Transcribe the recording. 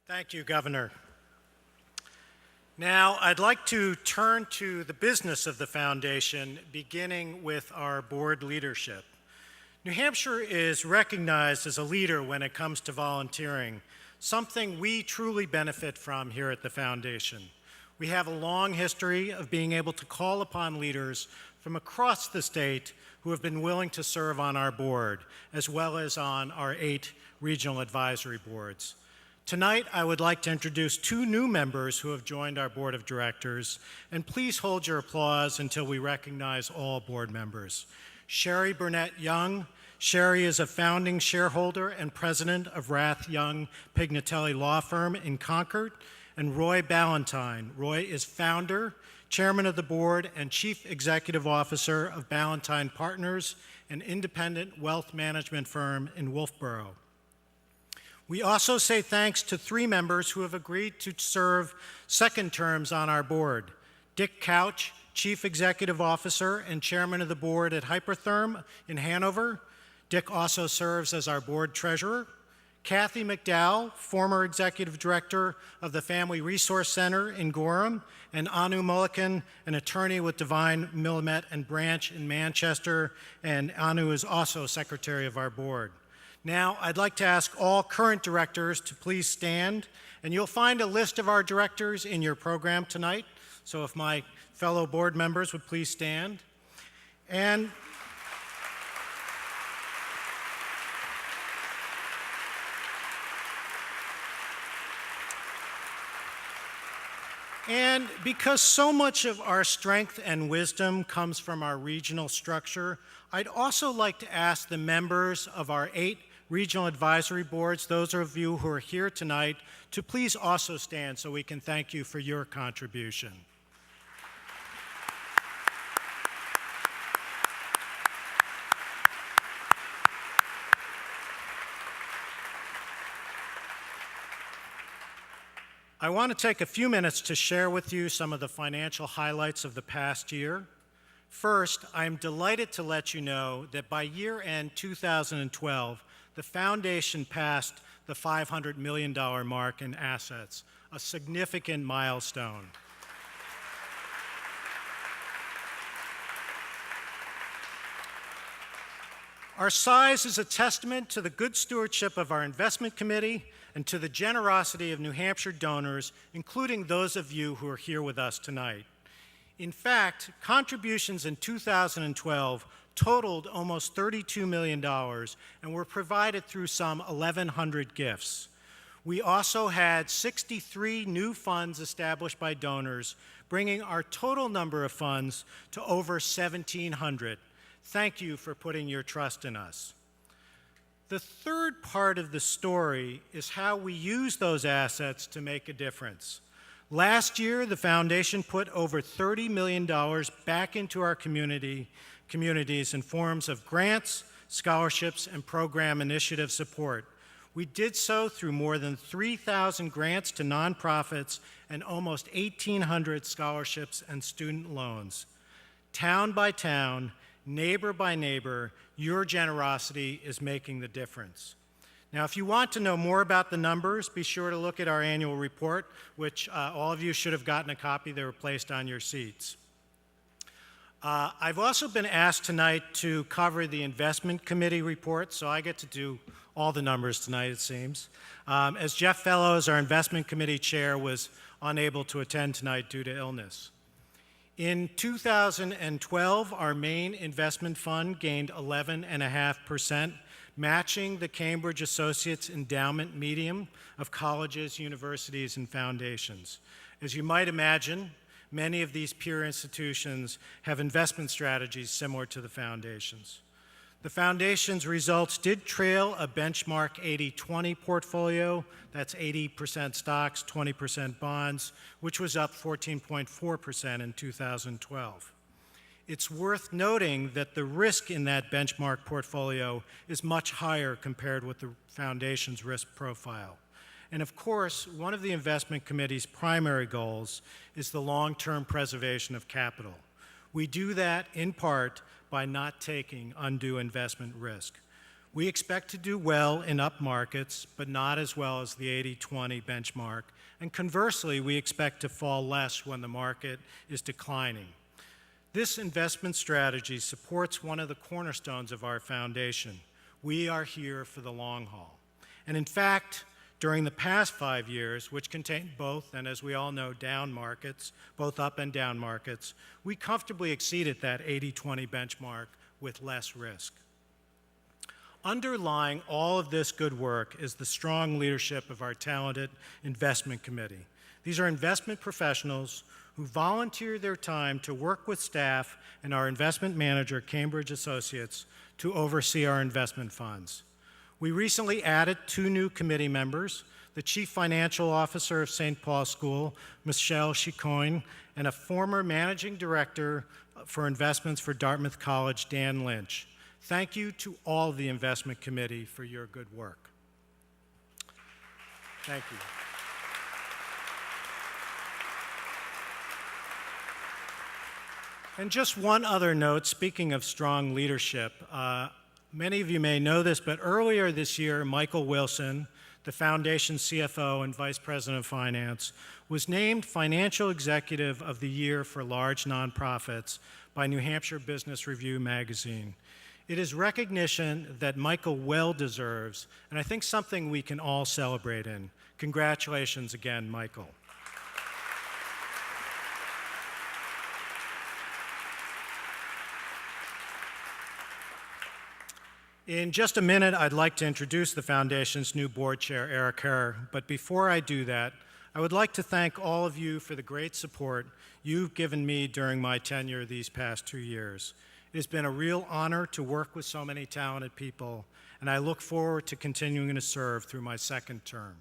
Thank you, Governor. Now, I'd like to turn to the business of the foundation, beginning with our board leadership. New Hampshire is recognized as a leader when it comes to volunteering, something we truly benefit from here at the foundation. We have a long history of being able to call upon leaders from across the state who have been willing to serve on our board, as well as on our 8 regional advisory boards. Tonight, I would like to introduce 2 new members who have joined our board of directors, and please hold your applause until we recognize all board members. Sherry Burnett Young. Sherry is a founding shareholder and president of Rath Young Pignatelli Law Firm in Concord, and Roy Ballantyne. Roy is founder, chairman of the board, and chief executive officer of Ballantyne Partners, an independent wealth management firm in Wolfboro. We also say thanks to 3 members who have agreed to serve second terms on our board. Dick Couch, Chief Executive Officer and Chairman of the Board at Hypertherm in Hanover. Dick also serves as our board treasurer. Kathy McDowell, former Executive Director of the Family Resource Center in Gorham, and Anu Mulliken, an attorney with Devine, Willamette, and Branch in Manchester, and Anu is also Secretary of our board. Now, I'd like to ask all current directors to please stand, and you'll find a list of our directors in your program tonight, so if my fellow board members would please stand. And because so much of our strength and wisdom comes from our regional structure, I'd also like to ask the members of our 8 regional advisory boards, those of you who are here tonight, to please also stand so we can thank you for your contribution. I want to take a few minutes to share with you some of the financial highlights of the past year. First, I'm delighted to let you know that by year-end 2012, the foundation passed the $500 million mark in assets, a significant milestone. Our size is a testament to the good stewardship of our investment committee and to the generosity of New Hampshire donors, including those of you who are here with us tonight. In fact, contributions in 2012 totaled almost $32 million and were provided through some 1,100 gifts. We also had 63 new funds established by donors, bringing our total number of funds to over 1,700. Thank you for putting your trust in us. The third part of the story is how we use those assets to make a difference. Last year, the foundation put over $30 million back into our communities in forms of grants, scholarships, and program initiative support. We did so through more than 3,000 grants to nonprofits and almost 1,800 scholarships and student loans. Town by town, neighbor by neighbor, your generosity is making the difference. Now, if you want to know more about the numbers, be sure to look at our annual report, which all of you should have gotten a copy. They were placed on your seats. I've also been asked tonight to cover the investment committee report, so I get to do all the numbers tonight, it seems. As Jeff Fellows, our investment committee chair, was unable to attend tonight due to illness. In 2012, our main investment fund gained 11.5%, matching the Cambridge Associates Endowment Median of colleges, universities, and foundations. As you might imagine, many of these peer institutions have investment strategies similar to the foundation's. The foundation's results did trail a benchmark 80-20 portfolio, that's 80% stocks, 20% bonds, which was up 14.4% in 2012. It's worth noting that the risk in that benchmark portfolio is much higher compared with the foundation's risk profile. And of course, one of the investment committee's primary goals is the long-term preservation of capital. We do that in part by not taking undue investment risk. We expect to do well in up markets, but not as well as the 80-20 benchmark. And conversely, we expect to fall less when the market is declining. This investment strategy supports one of the cornerstones of our foundation. We are here for the long haul. And in fact, during the past 5 years, which contained both, and as we all know, down markets, both up and down markets, we comfortably exceeded that 80-20 benchmark with less risk. Underlying all of this good work is the strong leadership of our talented investment committee. These are investment professionals who volunteer their time to work with staff and our investment manager, Cambridge Associates, to oversee our investment funds. We recently added 2 new committee members, the Chief Financial Officer of St. Paul's School, Michelle Chicoine, and a former Managing Director for Investments for Dartmouth College, Dan Lynch. Thank you to all of the investment committee for your good work. Thank you. And just one other note, speaking of strong leadership, many of you may know this, but earlier this year, Michael Wilson, the Foundation's CFO and Vice President of Finance, was named Financial Executive of the Year for Large Nonprofits by New Hampshire Business Review magazine. It is recognition that Michael well deserves, and I think something we can all celebrate in. Congratulations again, Michael. In just a minute, I'd like to introduce the Foundation's new board chair, Eric Herr, but before I do that, I would like to thank all of you for the great support you've given me during my tenure these past 2 years. It has been a real honor to work with so many talented people, and I look forward to continuing to serve through my second term.